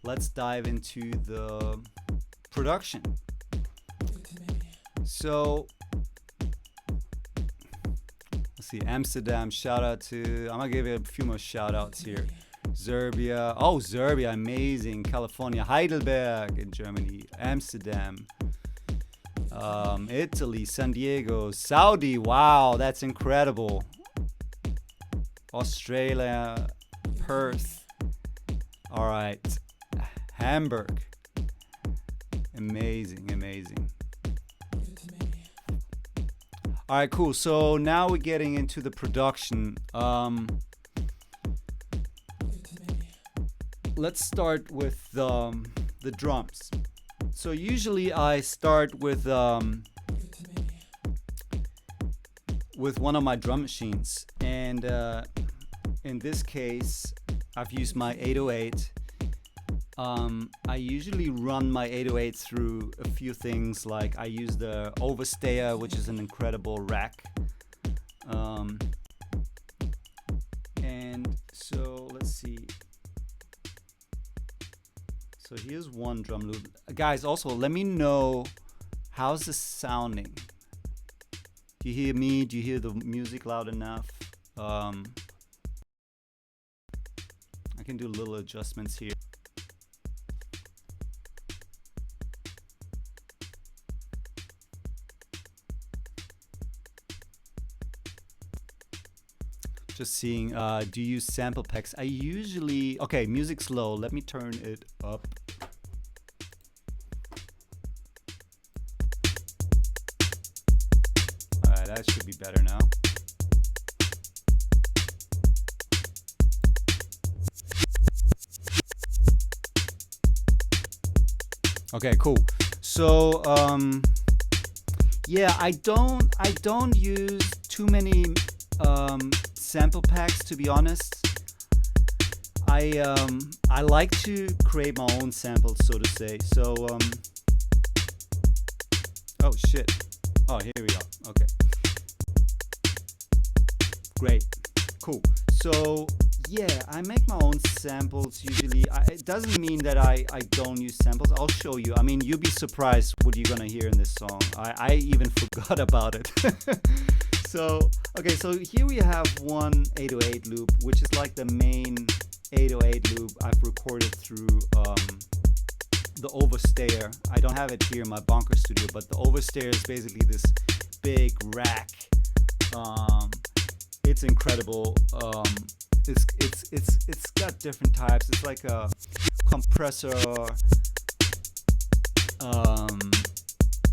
let's dive into the production. So let's see, Amsterdam, shout out to, I'm gonna give you a few more shout outs here. Serbia, oh Serbia, amazing. California, Heidelberg in Germany, Amsterdam, Italy, San Diego, Saudi, wow, that's incredible. Australia, Perth, all right, Hamburg, amazing, amazing. All right, cool. So now we're getting into the production. Let's start with the drums. So usually I start with one of my drum machines, and in this case I've used my 808. I usually run my 808 through a few things, like I use the overstayer, which is an incredible rack. And so let's see. So here's one drum loop. Guys, also let me know, how's this sounding? Do you hear me? Do you hear the music loud enough? I can do little adjustments here. Just seeing, do you use sample packs? I usually, okay, music's low. Let me turn it up. Alright, that should be better now. Okay, cool. So, yeah, I don't use too many sample packs, to be honest. I like to create my own samples, so to say. So oh shit, oh here we are. Okay, great, cool. So yeah, I make my own samples usually. It doesn't mean that I don't use samples. I'll show you. I mean, you'll be surprised what you're gonna hear in this song. I even forgot about it. So, okay, so here we have one 808 loop, which is like the main 808 loop I've recorded through the overstayer. I don't have it here in my bunker studio, but the overstayer is basically this big rack. It's incredible. It's got different types. It's like a compressor,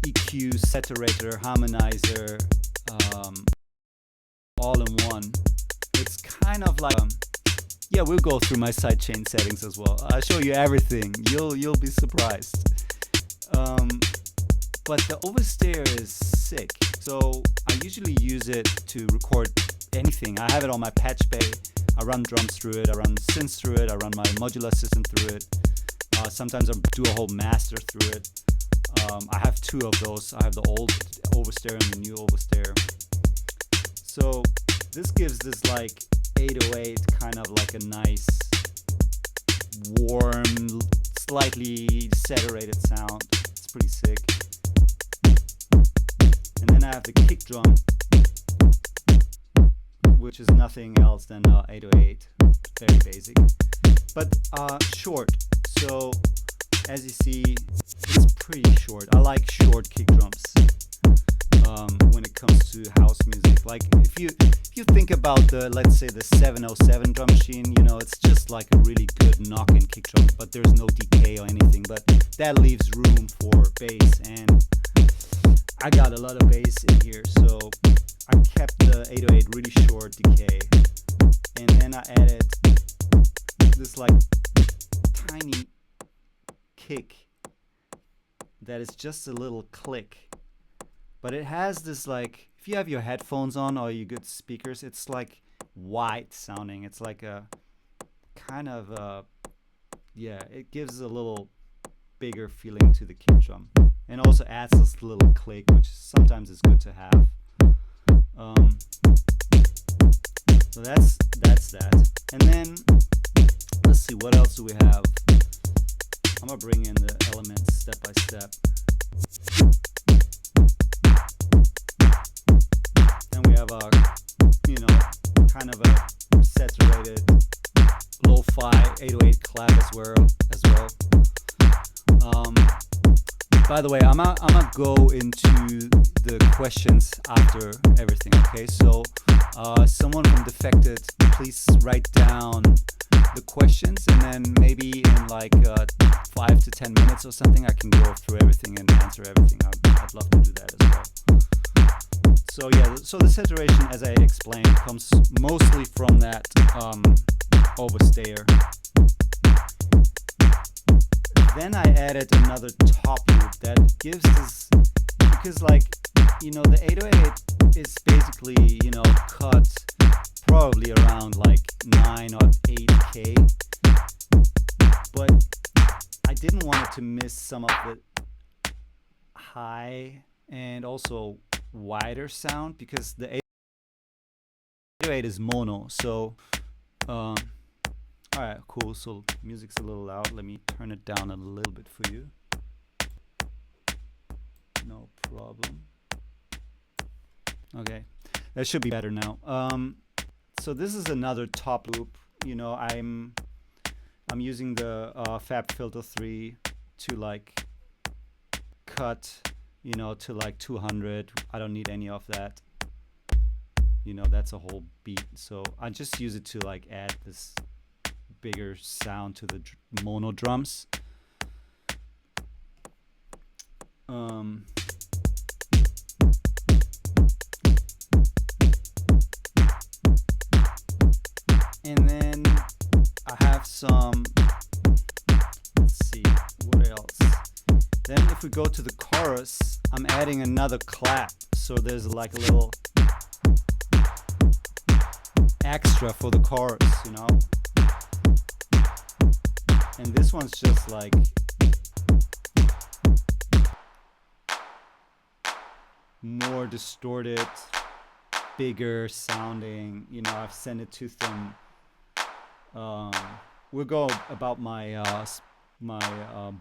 EQ, saturator, harmonizer, all in one. It's kind of like yeah, we'll go through my sidechain settings as well. I'll show you everything. You'll be surprised. But the overstayer is sick. So I usually use it to record anything. I have it on my patch bay. I run drums through it. I run synths through it. I run my modular system through it. Sometimes I do a whole master through it. I have two of those. I have the old overstayer and the new overstayer. So this gives this like 808 kind of like a nice, warm, slightly saturated sound. It's pretty sick. And then I have the kick drum, which is nothing else than 808. Very basic, but short. So as you see, it's pretty short. I like short kick drums when it comes to house music. Like if you think about the, let's say, the 707 drum machine, you know, it's just like a really good knock-in kick drum, but there's no decay or anything. But that leaves room for bass, and I got a lot of bass in here, so I kept the 808 really short decay, and then I added this like tiny kick that is just a little click, but it has this, like, if you have your headphones on or your good speakers, it's like white sounding. It's like a kind of yeah, it gives a little bigger feeling to the kick drum, and also adds this little click, which sometimes is good to have. So that's that. And then let's see, what else do we have? I'm gonna bring in the elements step by step. Then we have a, you know, kind of a saturated lo-fi 808 clap as well. By the way, I'm gonna go into the questions after everything. Okay, so someone from Defected, please write down the questions, and then maybe in like 5 to 10 minutes or something, I can go through everything and answer everything. I'd love to do that as well. So yeah, so the saturation, as I explained, comes mostly from that overstayer. Then I added another top loop that gives this, because like, you know, the 808 is basically, you know, cut probably around like 9 or 8K, but I didn't want it to miss some of the high and also wider sound, because the 808 is mono. So alright, cool. So music's a little loud. Let me turn it down a little bit for you. No problem. Okay, that should be better now. So this is another top loop. You know, I'm using the FabFilter 3 to like cut, you know, to like 200. I don't need any of that. You know, that's a whole beat. So I just use it to like add this bigger sound to the mono drums. And then I have some, let's see, what else? Then if we go to the chorus, I'm adding another clap. So there's like a little extra for the chorus, you know? And this one's just like more distorted, bigger sounding, you know. I've sent it to them. We'll go about my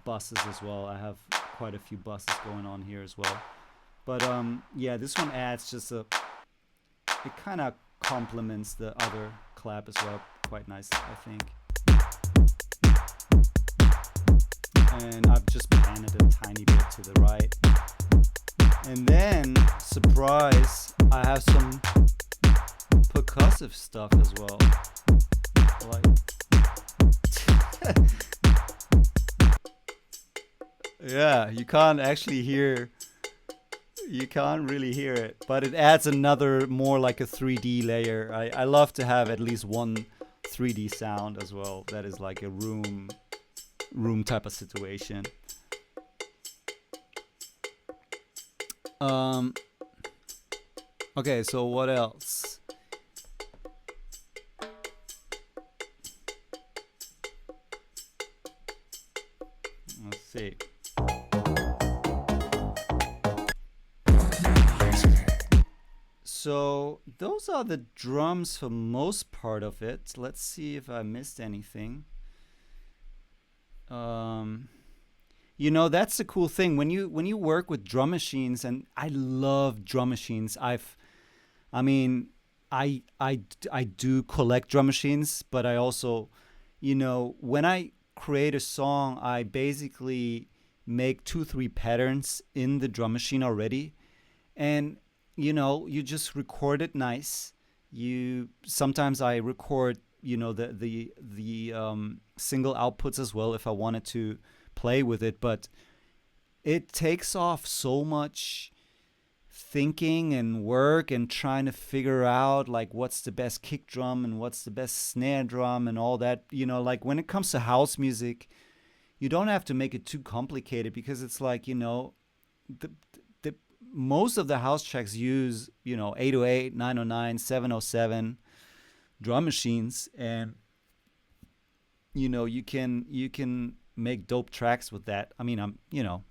buses as well. I have quite a few buses going on here as well. But yeah, this one adds just it kind of complements the other clap as well quite nicely, I think. And I've just panted a tiny bit to the right. And then, surprise, I have some percussive stuff as well. Like, yeah, you can't really hear it, but it adds another, more like a 3D layer. I love to have at least one 3D sound as well. That is like a room type of situation. Okay, so what else? Let's see. So those are the drums for most part of it. Let's see if I missed anything. You know, that's the cool thing when you work with drum machines, and I love drum machines. I do collect drum machines, but I also, you know, when I create a song, I basically make 2-3 patterns in the drum machine already, and you know, you just record it nice. Sometimes I record, you know, the single outputs as well if I wanted to play with it, but it takes off so much thinking and work and trying to figure out like what's the best kick drum and what's the best snare drum and all that. You know, like when it comes to house music, you don't have to make it too complicated, because it's like, you know, the most of the house tracks use, you know, 808, 909, 707 drum machines, and you know, you can make dope tracks with that. I mean, you know,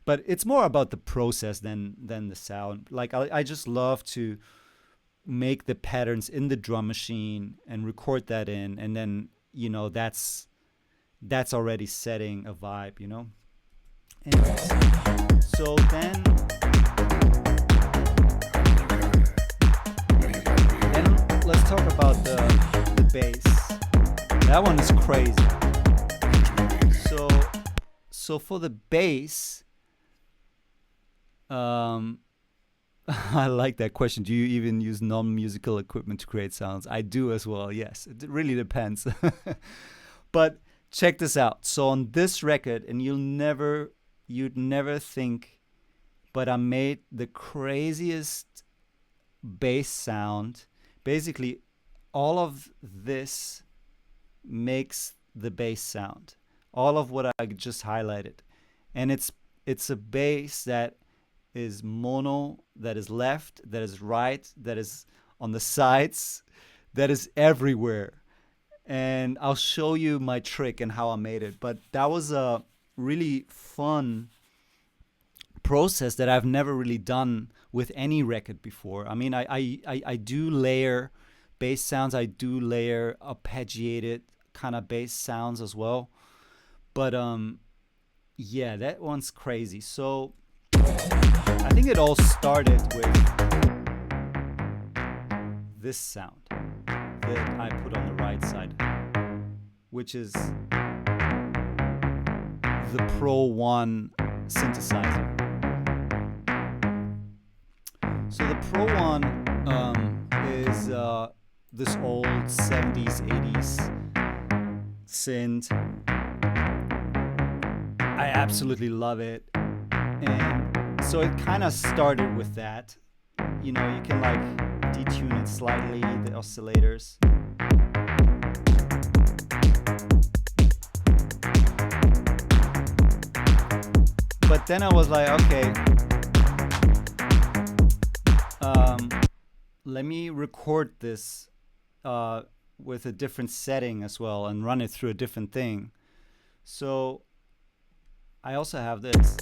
but it's more about the process than the sound. Like I just love to make the patterns in the drum machine and record that in, and then, you know, that's that's already setting a vibe, you know. Anyways, so then let's talk about the bass. That one is crazy. So for the bass, I like that question. Do you even use non-musical equipment to create sounds? I do as well, yes. It really depends. But check this out. So on this record, and you'd never think, but I made the craziest bass sound. Basically, all of this makes the bass sound. All of what I just highlighted. And it's a bass that is mono, that is left, that is right, that is on the sides, that is everywhere. And I'll show you my trick and how I made it. But that was a really fun process that I've never really done with any record before. I mean, I do layer bass sounds. I do layer arpeggiated kind of bass sounds as well. But yeah, that one's crazy. So I think it all started with this sound that I put on the right side, which is the Pro 1 synthesizer. So the Pro 1 is this old 70s, 80s synth. I absolutely love it. And so it kind of started with that. You know, you can like detune it slightly, the oscillators. But then I was like, okay, let me record this with a different setting as well and run it through a different thing. So I also have this,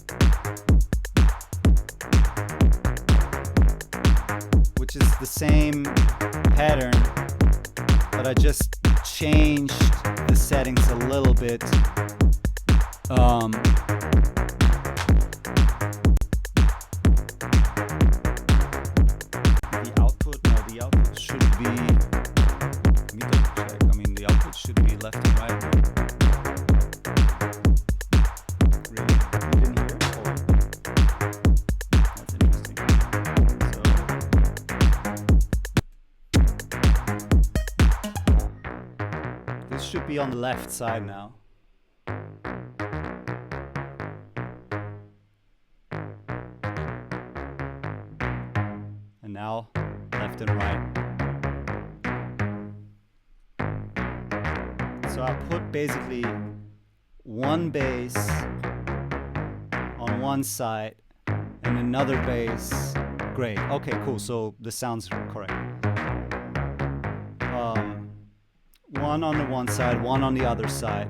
which is the same pattern, but I just changed the settings a little bit. The output should be, let me double check. I mean, the output should be left and right. Really? You didn't hear it? Oh. That's interesting. So this should be on the left side now. And now left and right. So I put basically one bass on one side and another bass. Great. Okay, cool. So the sound's correct. One on the one side, one on the other side.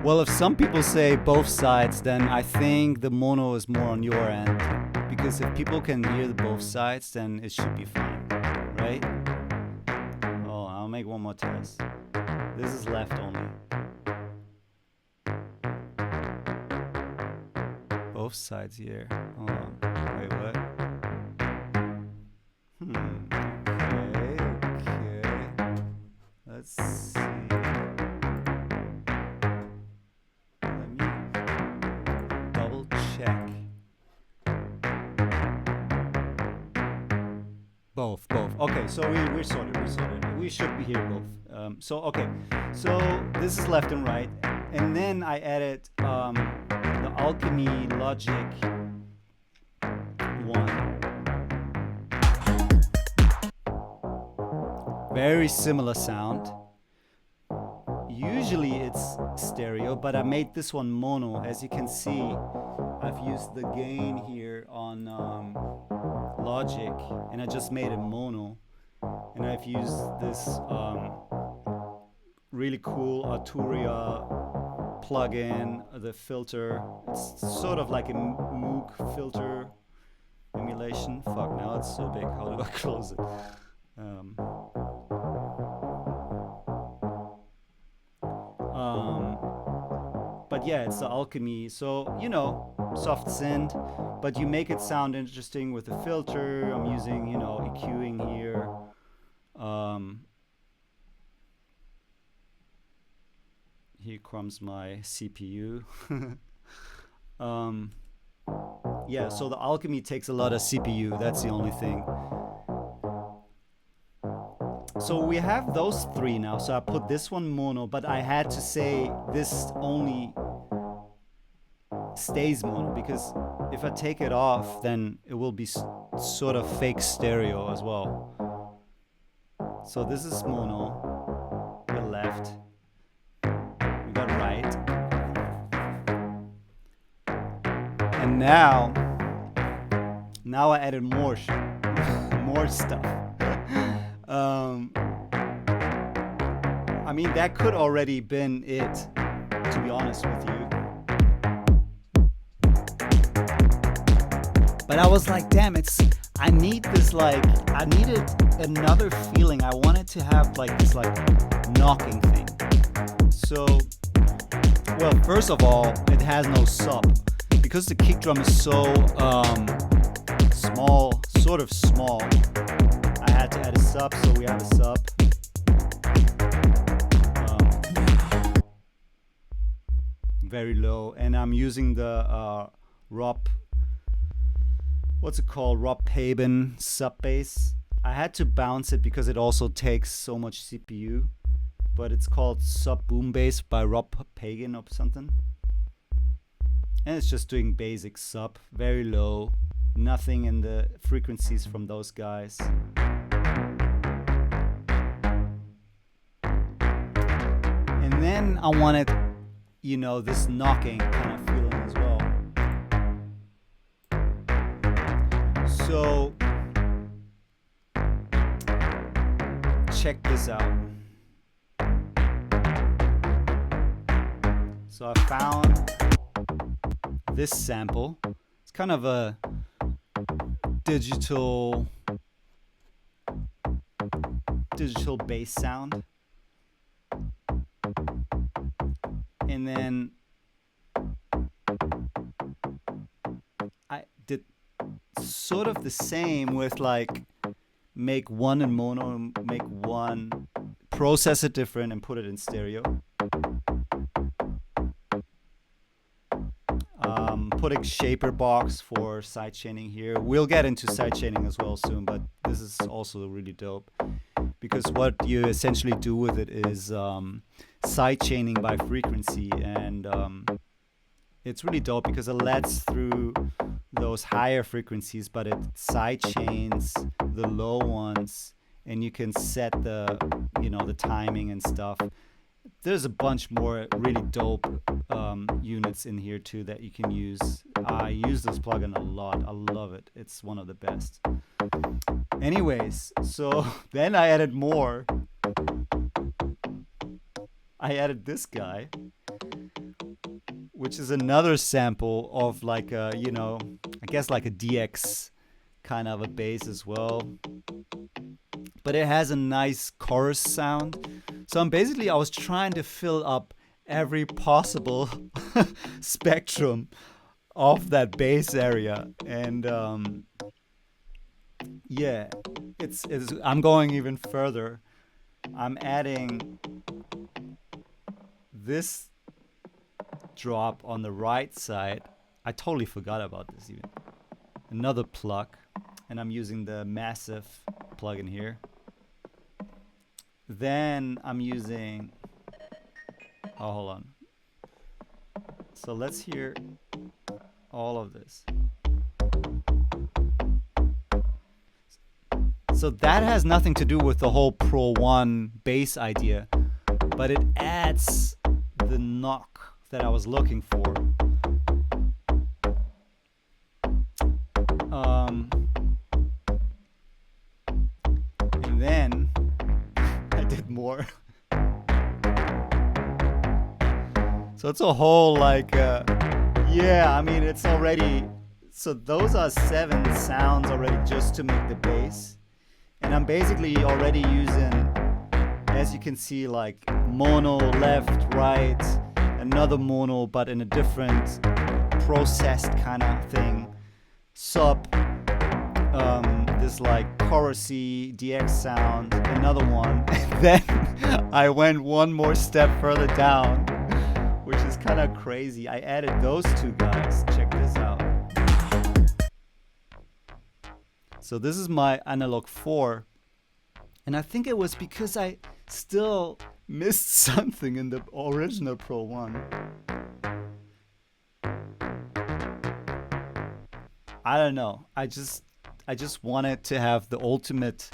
Well, if some people say both sides, then I think the mono is more on your end. Because if people can hear the both sides, then it should be fine, right? Oh, I'll make one more test. This is left only. Both sides here. Hold on. Wait, what? Okay. Let's see. Both. Okay, so we're sorted. We should be here both. So okay, so this is left and right, and then I added the Alchemy Logic one. Very similar sound. Usually it's stereo, but I made this one mono. As you can see, I've used the gain here on Logic, and I just made it mono. And I've used this really cool Arturia plugin, the filter. It's sort of like a Moog filter emulation. Fuck, now it's so big. How do I close it? But yeah, it's the alchemy. So, you know, soft synth, but you make it sound interesting with a filter. I'm using, you know, EQing here. Here comes my CPU. Yeah, so the alchemy takes a lot of CPU. That's the only thing. So we have those three now. So I put this one mono, but I had to say this only stays mono, because if I take it off, then it will be sort of fake stereo as well. So this is mono, the left, we got right, and now I added more stuff. I mean, that could already been it, to be honest with you. But I was like, damn, I need this, like, I needed another feeling. I wanted to have like this like knocking thing. So, well, first of all, it has no sub. Because the kick drum is so small, sort of small, I had to add a sub, so we have a sub. Very low, and I'm using the Rob, what's it called, Rob Paben sub bass. I had to bounce it because it also takes so much CPU, but it's called Sub Boom Bass by Rob Pagan or something, and it's just doing basic sub, very low, nothing in the frequencies from those guys. And then I wanted, you know, this knocking kind of feeling as well. So check this out. So I found this sample. It's kind of a digital bass sound. And then I did sort of the same with like make one in mono and make one, process it different and put it in stereo. Put a shaper box for sidechaining here. We'll get into sidechaining as well soon, but this is also really dope because what you essentially do with it is sidechaining by frequency, and it's really dope because it lets through those higher frequencies, but it sidechains the low ones, and you can set the, you know, the timing and stuff. There's a bunch more really dope units in here too that you can use. I use this plugin a lot. I love it. It's one of the best. Anyways, so then I added more. I added this guy, which is another sample of like a, you know, I guess like a DX kind of a bass as well. But it has a nice chorus sound. So I was trying to fill up every possible spectrum of that bass area. And yeah, I'm going even further. I'm adding this drop on the right side. I totally forgot about this even. Another plug, and I'm using the Massive plugin here. Then I'm using, oh, hold on. So let's hear all of this. So that has nothing to do with the whole Pro 1 bass idea, but it adds the knock that I was looking for. And then I did more. So it's a whole like, yeah, I mean, it's already, so those are 7 sounds already just to make the bass. And I'm basically already using, as you can see, like mono, left, right, another mono, but in a different processed kind of thing. Sub, this like chorusy DX sound, another one. And then I went one more step further down, which is kind of crazy. I added those two guys. Check this out. So this is my analog 4. And I think it was because I still missed something in the original Pro 1. I don't know. I just wanted to have the ultimate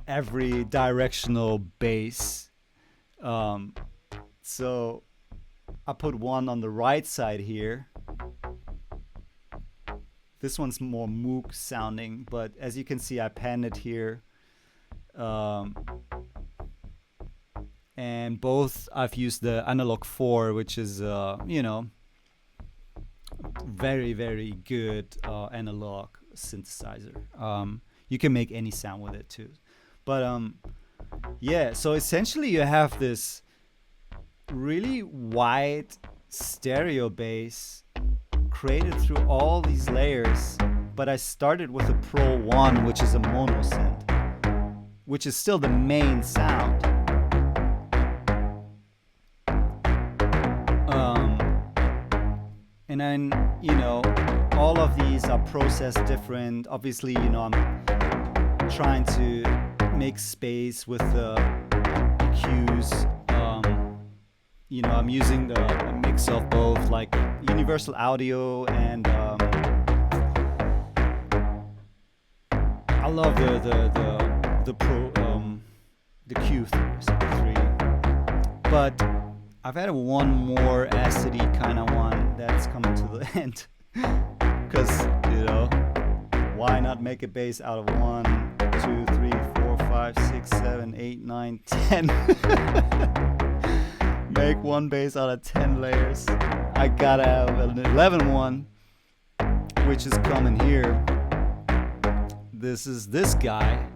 every directional bass. So I put one on the right side here. This one's more Moog sounding, but as you can see, I panned it here. And both I've used the analog 4, which is you know, very, very good analog synthesizer. You can make any sound with it too. But yeah, so essentially you have this really wide stereo bass created through all these layers. But I started with a Pro 1, which is a mono synth, which is still the main sound. And then, you know, all of these are processed different. Obviously, you know, I'm trying to make space with the cues. You know, I'm using a mix of both, like universal audio and I love the Q3, but I've added one more acidy kind of one that's coming to the end, because, you know, why not make a bass out of 1, 2, 3, 4, 5, 6, 7, 8, 9, 10. Make one bass out of 10 layers. I gotta have an 11 one, which is coming here. This is this guy.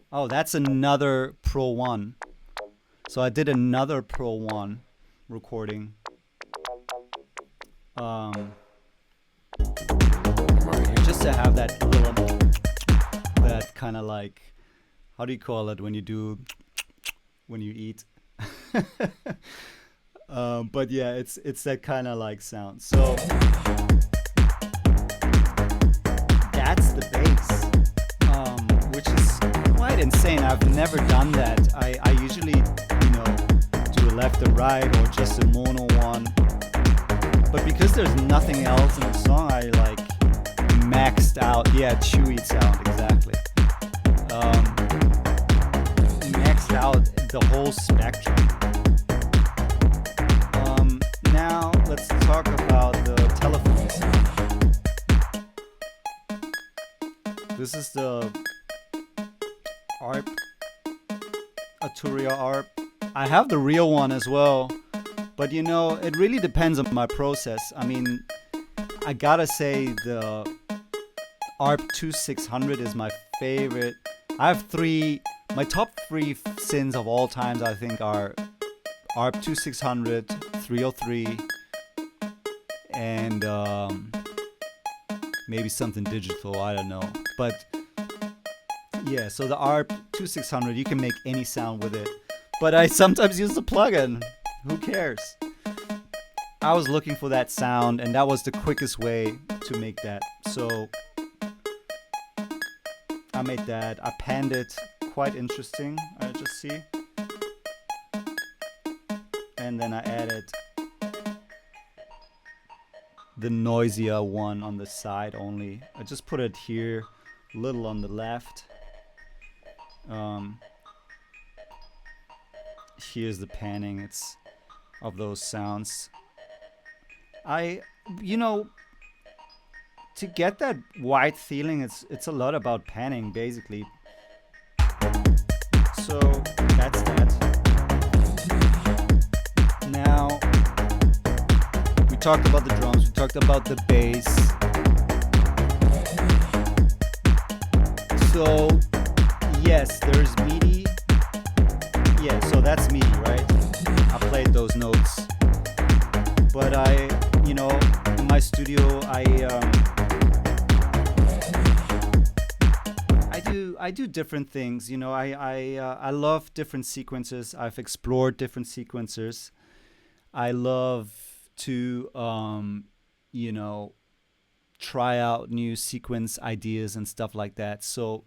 Oh, that's another Pro 1. So I did another Pro 1 recording. Just to have that little, that kind of like, how do you call it when you eat? But yeah, it's that kind of like sound. So that's the bass, which is quite insane. I've never done that. I usually, you know, do a left and right or just a mono one. But because there's nothing else in the song, I like maxed out. Yeah, chewy sound, exactly. Maxed out the whole spectrum. Now let's talk about the telephone sound. This is the ARP, Arturia ARP. I have the real one as well, but you know, it really depends on my process. I mean, I gotta say the ARP 2600 is my favorite. I have my top 3 synths of all times, I think, are ARP 2600, 303, and maybe something digital, I don't know. But yeah, so the ARP 2600, you can make any sound with it. But I sometimes use the plugin. Who cares? I was looking for that sound, and that was the quickest way to make that. So I made that. I panned it. Quite interesting, I just see. And then I added the noisier one on the side only. I just put it here, a little on the left. Here's the panning. It's of those sounds. You know, to get that wide feeling, it's a lot about panning, basically. So that's that. Now we talked about the drums, talked about the bass. So yes, there's MIDI. Yeah, so that's MIDI, right? I played those notes. But in my studio, I do different things. I love different sequences. I've explored different sequencers. I love to try out new sequence ideas and stuff like that. So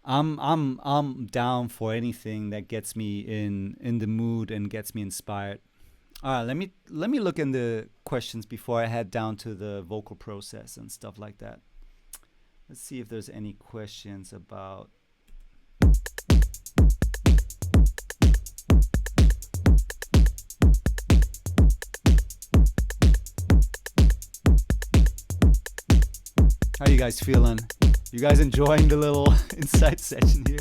I'm down for anything that gets me in the mood and gets me inspired. All right, let me look in the questions before I head down to the vocal process and stuff like that. Let's see if there's any questions about. How you guys feeling? You guys enjoying the little insight session here?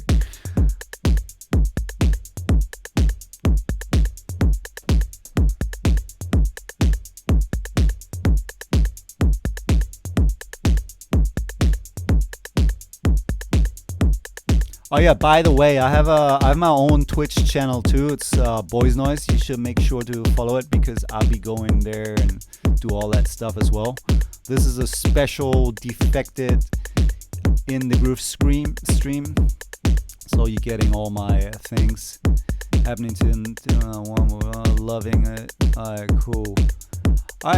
Oh yeah, by the way, I have my own Twitch channel too. It's BOYSNOIZE. You should make sure to follow it because I'll be going there and do all that stuff as well. This is a special Defected in the groove stream, so you're getting all my things happening loving it. Alright,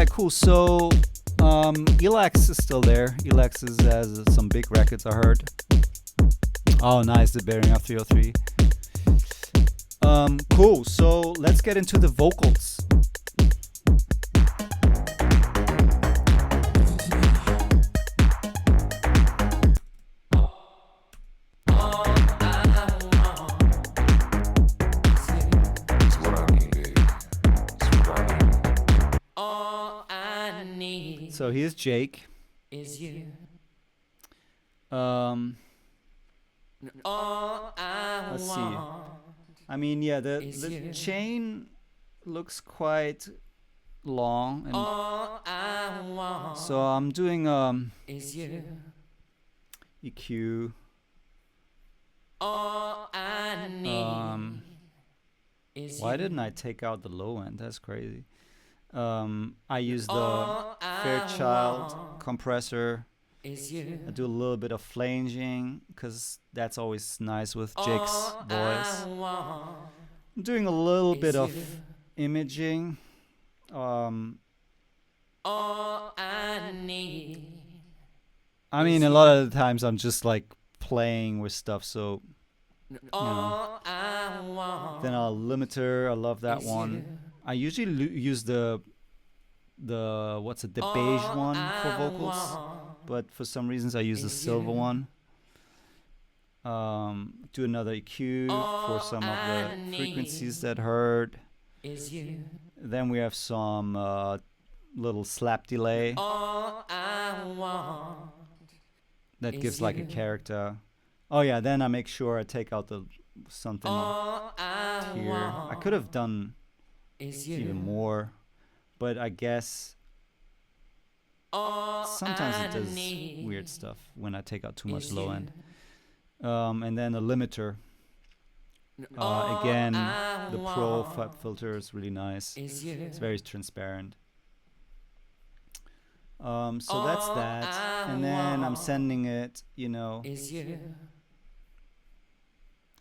cool. So Elax is still there. Elax has some big records, I heard. Oh, nice, the Bearing of 303. Cool. So let's get into the vocals. So here's Jake. Is you. Let's see. I mean, yeah, the chain looks quite long, and so I'm doing EQ. Why didn't I take out the low end? That's crazy. I use the Fairchild compressor. I do a little bit of flanging because that's always nice with Jake's voice. I'm doing a little bit of imaging. I mean, a lot of the times I'm just like playing with stuff, so then a limiter. I love that one. I usually use the beige one for vocals, but for some reasons I use the silver one. Do another EQ for some of the frequencies that heard. Then we have some little slap delay that gives like a character. Oh yeah, then I make sure I take out the something here. I could have done even more, but I guess sometimes it does weird stuff when I take out too much low end. And then a limiter. Again, the Pro filter is really nice. It's very transparent. So that's that. And then I'm sending it,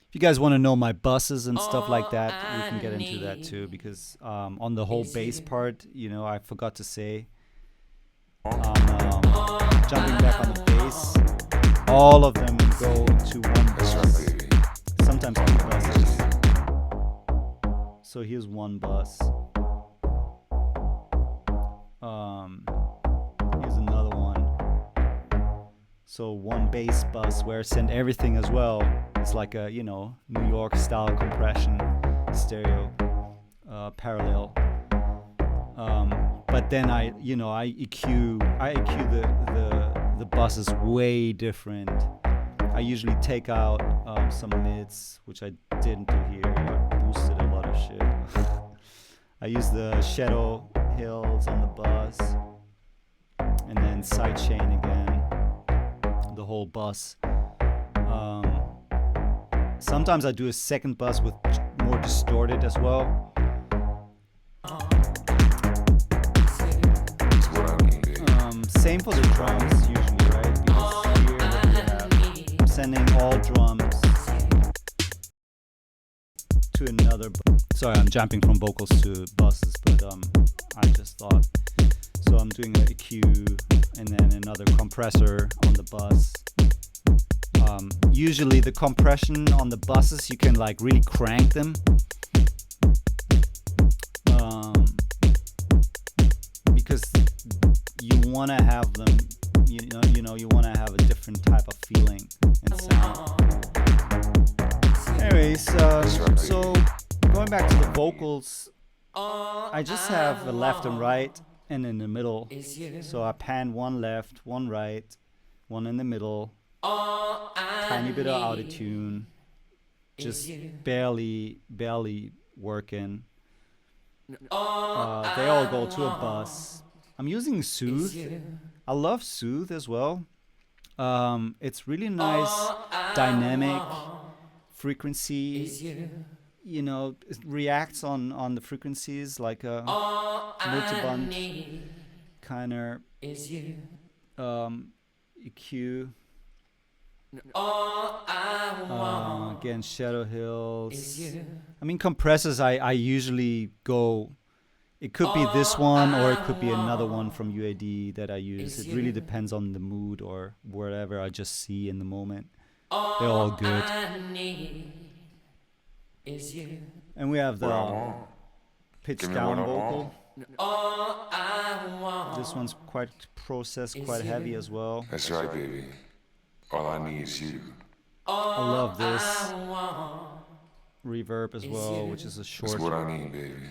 If you guys want to know my buses and stuff like that, we can get into that too, because on the whole bass part, I forgot to say, jumping back on the bass, all of them go to one bus, sometimes two buses. So here's one bus. Here's another one. So one bass bus where I send everything as well. It's like a, New York style compression stereo parallel. But then I EQ the buses way different. I usually take out some mids, which I didn't do here. I boosted a lot of shit. I use the shadow hills on the bus, and then sidechain again, the whole bus. Sometimes I do a second bus with more distorted as well. Same for the drums usually, right? Because here I'm sending all drums to another. Sorry, I'm jumping from vocals to buses, but I just thought. So I'm doing an EQ and then another compressor on the bus. Usually the compression on the buses, you can like really crank them. Because you want to have them, you want to have a different type of feeling and sound. Anyways, so going back to the vocals, I just have a left and right and in the middle. So I pan one left, one right, one in the middle, tiny bit of autotune, just barely working. They all go to a bus. I'm using Soothe. I love Soothe as well. It's really nice, dynamic frequency. You know, it reacts on the frequencies like a multiband kind of EQ. Again, Shadow Hills. I mean, compressors, I usually go, it could be this one or it could be another one from UAD that I use. It really depends on the mood or whatever I just see in the moment. They're all good. And we have the pitch down vocal. This one's quite processed, quite heavy as well. That's right, baby. All I need is you. I love this reverb as well, which is a short. That's what I need, baby.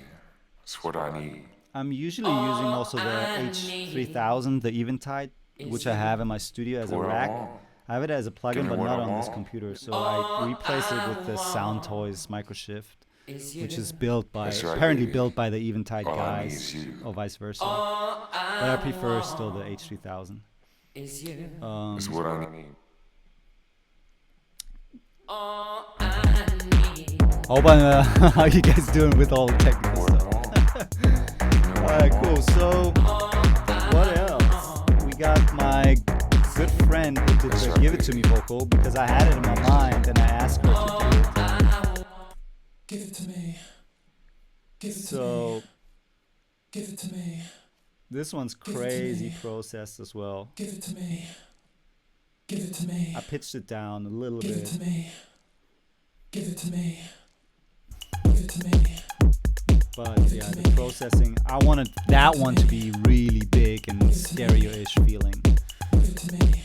That's what I need. I'm usually using also the H3000, the Eventide, which I have in my studio as a rack. I have it as a plugin, but not on this computer. So I replace it with the Soundtoys Microshift, which is built by, apparently built by the Eventide guys, or vice versa. But I prefer still the H3000. That's what I need. Hope how you guys doing with all the technical stuff? Alright, cool. So, what else? We got my good friend who did the Give It To Me vocal because I had it in my mind and I asked her to do it. Give it to me. Give it to me. Give it to me. This one's crazy processed as well. Give it to me. Give it to me. I pitched it down a little Give bit. it to me. Give it to me. Give it to me. But yeah, the processing, I wanted that one to be really big and stereo-ish feeling. Give it to me.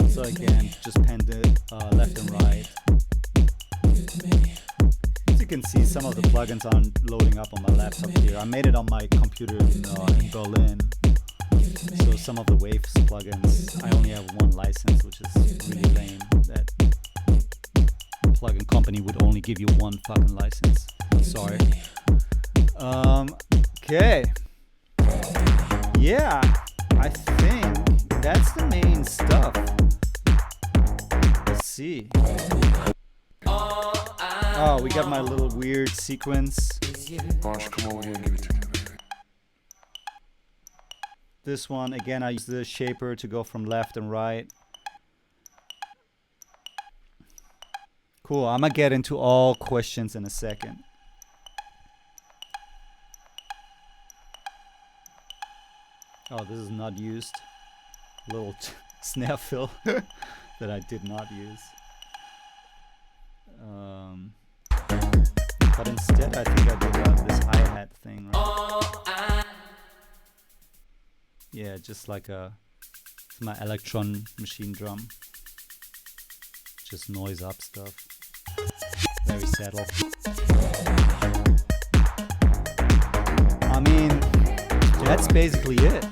So again, just penned it left and right. Give it to me. As you can see, some of the plugins aren't loading up on my laptop here. I made it on my computer in Berlin. So some of the Waves plugins, I only have one license, which is really lame. That plugin company would only give you one fucking license. Sorry. Okay. Yeah, I think that's the main stuff. Let's see. Oh, we got my little weird sequence. Why don't you come over here and give it to me, baby? This one, again, I use the shaper to go from left and right. Cool, I'm gonna get into all questions in a second. Oh, this is not used. Little snare fill that I did not use. But instead, I think I did this hi-hat thing, right? Yeah, just like it's my Electron machine drum. Just noise up stuff. Very subtle. I mean, that's basically it.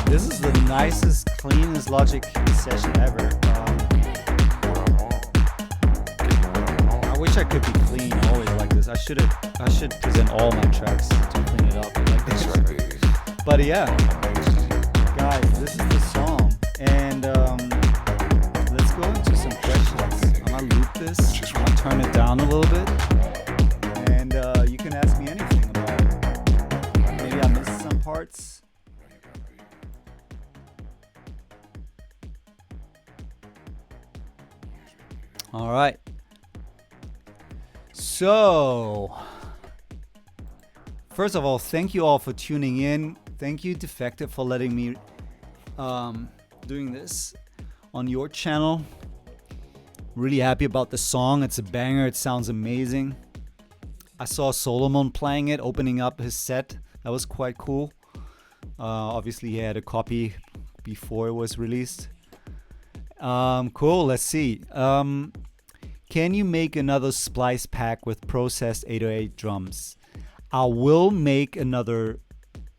This is the nicest, cleanest Logic session ever. I wish I could be clean always. like this. I should present all my tracks to clean it up like That's this. right, baby. But yeah, guys, this is the song, and let's go into some questions. I'm gonna loop this. I'm gonna turn it down a little bit, and you can ask me anything about it. Maybe I missed some parts. All right. So, first of all, thank you all for tuning in. Thank you, Defected, for letting me doing this on your channel. Really happy about the song. It's a banger. It sounds amazing. I saw Solomon playing it, opening up his set. That was quite cool. Obviously, he had a copy before it was released. Cool. Let's see. Can you make another splice pack with processed 808 drums? I will make another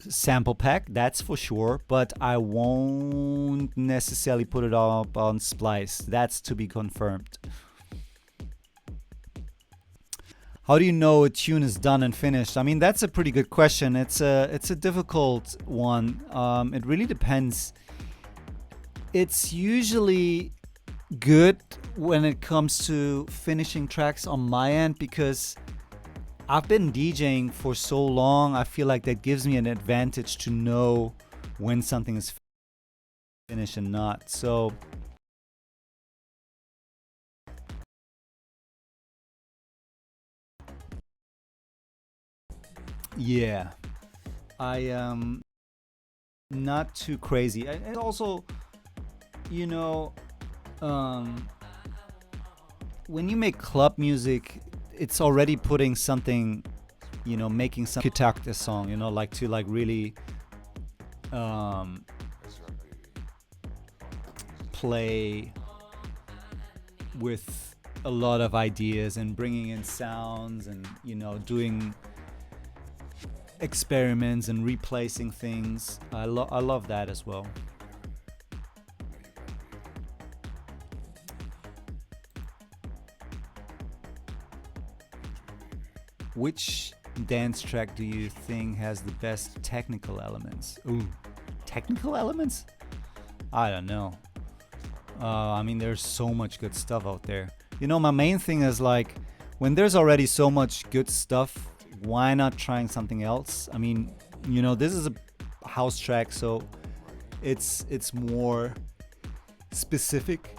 sample pack, that's for sure, but I won't necessarily put it up on Splice. That's to be confirmed. How do you know a tune is done and finished? I mean, that's a pretty good question. It's a difficult one. It really depends. It's usually good when it comes to finishing tracks on my end, because I've been DJing for so long. I feel like that gives me an advantage to know when something is finished and not. So yeah, I am not too crazy. And also, you know, when you make club music, it's already putting something, you know, making some architect a song, you know, like to like really play with a lot of ideas and bringing in sounds and, you know, doing experiments and replacing things. I love that as well. Which dance track do you think has the best technical elements? Ooh, technical elements? I don't know. I mean, there's so much good stuff out there. You know, my main thing is like, when there's already so much good stuff, why not trying something else? I mean, you know, this is a house track, so it's more specific,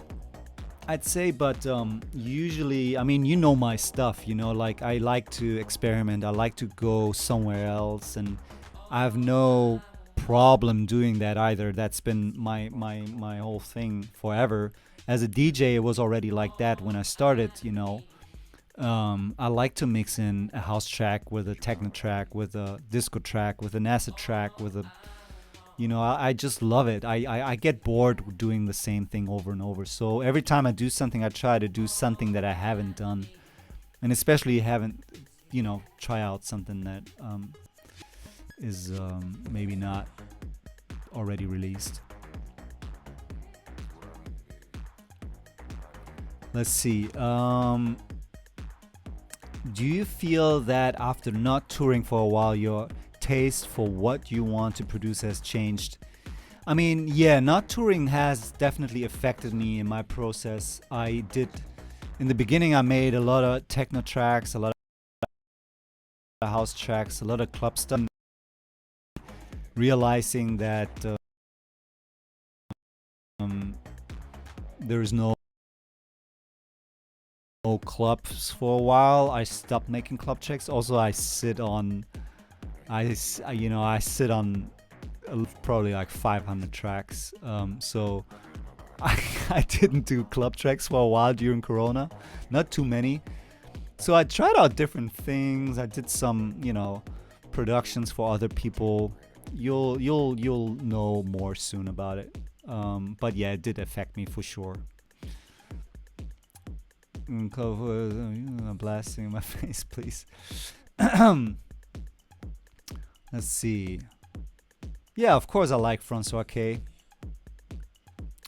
I'd say, but usually, I mean, you know my stuff, you know, like I like to experiment, I like to go somewhere else, and I have no problem doing that either. That's been my whole thing forever. As a DJ, it was already like that when I started, you know. I like to mix in a house track with a techno track, with a disco track, with an acid track, with a, you know, I just love it. I get bored doing the same thing over and over. So every time I do something, I try to do something that I haven't done, and especially haven't, you know, try out something that is maybe not already released. Let's see. Do you feel that after not touring for a while, your taste for what you want to produce has changed? I mean, yeah, not touring has definitely affected me in my process. I did, in the beginning, I made a lot of techno tracks, a lot of house tracks, a lot of club stuff. Realizing that there's no clubs for a while, I stopped making club tracks. Also, I sit on probably like 500 tracks. So I didn't do club tracks for a while during Corona, not too many. So I tried out different things. I did some, you know, productions for other people. You'll know more soon about it. But yeah, it did affect me for sure. Blasting in my face, please. Let's see. Yeah, of course I like Francois K.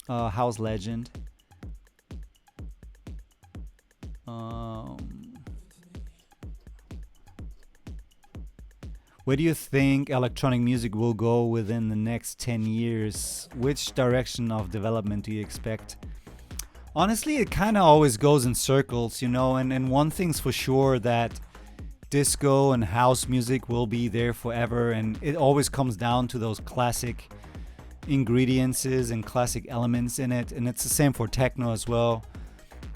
House Legend. Where do you think electronic music will go within the next 10 years? Which direction of development do you expect? Honestly, it kind of always goes in circles, you know, and one thing's for sure, that disco and house music will be there forever, and it always comes down to those classic ingredients and classic elements in it, and it's the same for techno as well.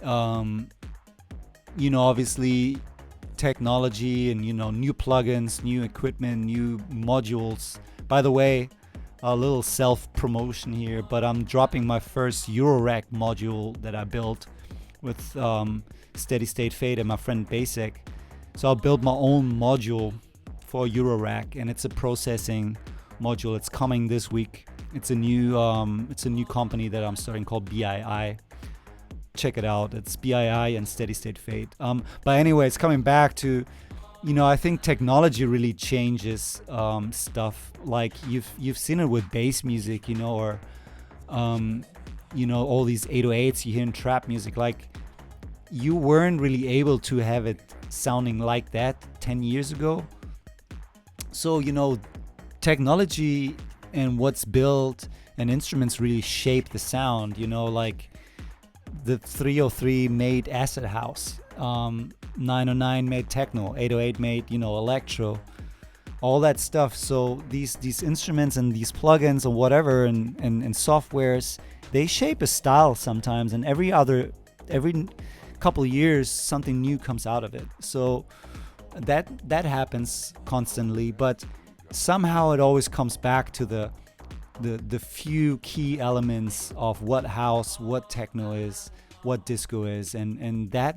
You know, obviously technology and, you know, new plugins, new equipment, new modules. By the way, a little self-promotion here, but I'm dropping my first Eurorack module that I built with Steady State Fade and my friend Basic. So I'll build my own module for Eurorack, and it's a processing module. It's coming this week. It's a new company that I'm starting called BII. Check it out. It's BII and Steady State Fade. But anyway, it's coming back to, you know, I think technology really changes stuff. Like you've seen it with bass music, you know, or you know, all these 808s you hear in trap music. Like, you weren't really able to have it sounding like that 10 years ago. So, you know, technology and what's built and instruments really shape the sound. You know, like the 303 made acid house, 909 made techno, 808 made, you know, electro, all that stuff. So these instruments and these plugins or whatever and softwares, they shape a style sometimes, and every couple of years something new comes out of it. So that happens constantly, but somehow it always comes back to the few key elements of what house, what techno is, what disco is, and that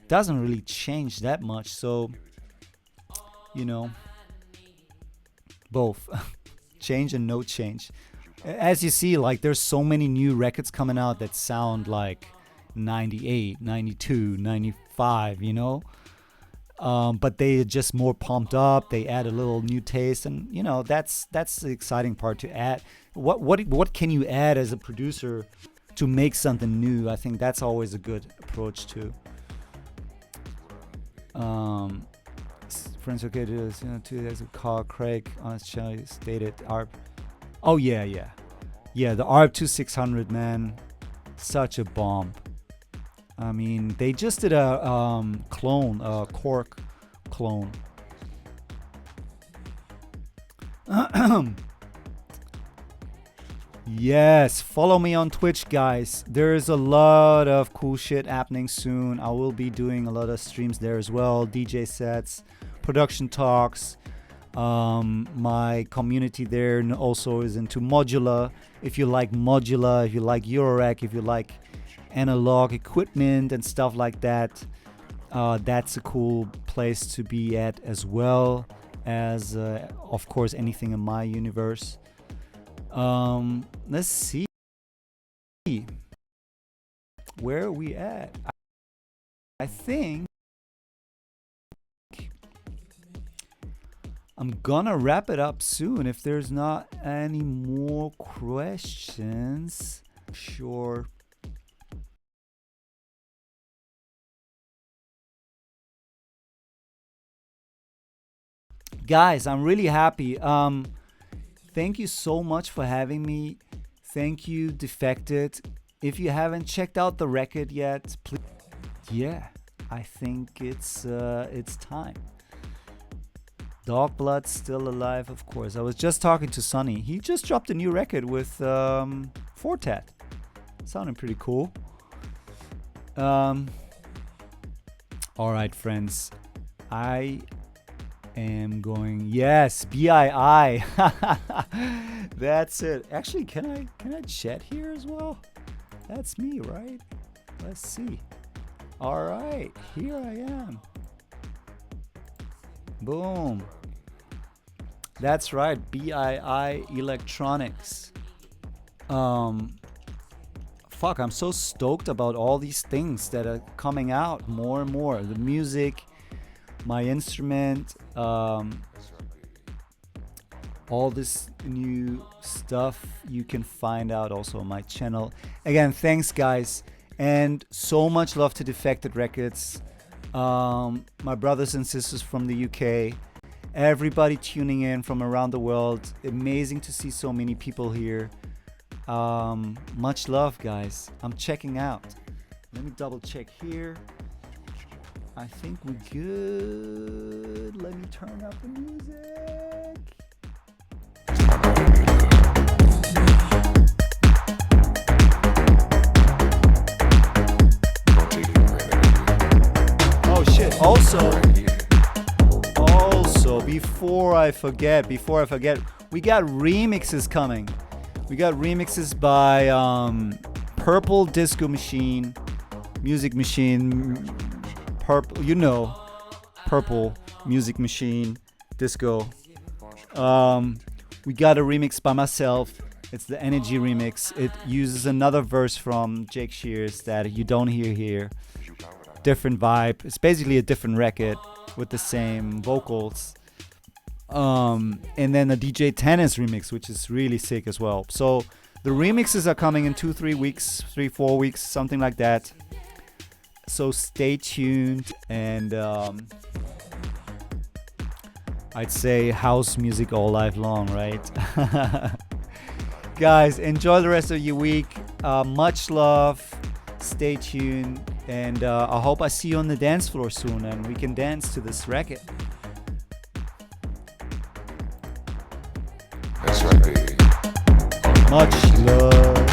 doesn't really change that much. So, you know, both change and no change. As you see, like, there's so many new records coming out that sound like 98, 92, 95, you know, but they just more pumped up. They add a little new taste, and, you know, that's the exciting part, to add what can you add as a producer to make something new. I think that's always a good approach to friends. Okay, to 2 days of Carl Craig on his channel, he stated ARP. Oh yeah, the ARP 2600, man, such a bomb. I mean, they just did a clone, a Cork clone. Yes, follow me on Twitch, guys. There's a lot of cool shit happening soon. I will be doing a lot of streams there as well, DJ sets, production talks. My community there also is into modular. If you like modular, if you like Eurorack, if you like analog equipment and stuff like that, that's a cool place to be at, as well as of course anything in my universe. Let's see, where are we at? I think I'm gonna wrap it up soon if there's not any more questions. Sure. Guys, I'm really happy. Thank you so much for having me. Thank you, Defected. If you haven't checked out the record yet, please. Yeah, I think it's time. Dog Blood's still alive, of course. I was just talking to Sonny. He just dropped a new record with Fortet. Sounding pretty cool. All right, friends. I am going. Yes, BII. That's it. Actually, can I chat here as well? That's me, right? Let's see. All right, here I am. Boom. That's right, BII Electronics. Fuck, I'm so stoked about all these things that are coming out more and more. The music, my instrument, all this new stuff you can find out also on my channel. Again, thanks guys, and so much love to Defected Records, my brothers and sisters from the UK, everybody tuning in from around the world. Amazing to see so many people here. Much love, guys. I'm checking out. Let me double check here. I think we're good. Let me turn up the music. Oh shit. Also, before I forget, we got remixes coming. We got remixes by Purple Disco Machine, Music Machine, Purple, you know, Purple Music Machine, Disco. We got a remix by myself. It's the Energy remix. It uses another verse from Jake Shears that you don't hear here. Different vibe. It's basically a different record with the same vocals. And then a DJ Tennis remix, which is really sick as well. So the remixes are coming in 2-3 weeks, 3-4 weeks, something like that. So stay tuned, and I'd say house music all life long, right? Guys, enjoy the rest of your week. Much love. Stay tuned, and I hope I see you on the dance floor soon and we can dance to this record. That's right, baby. Much love.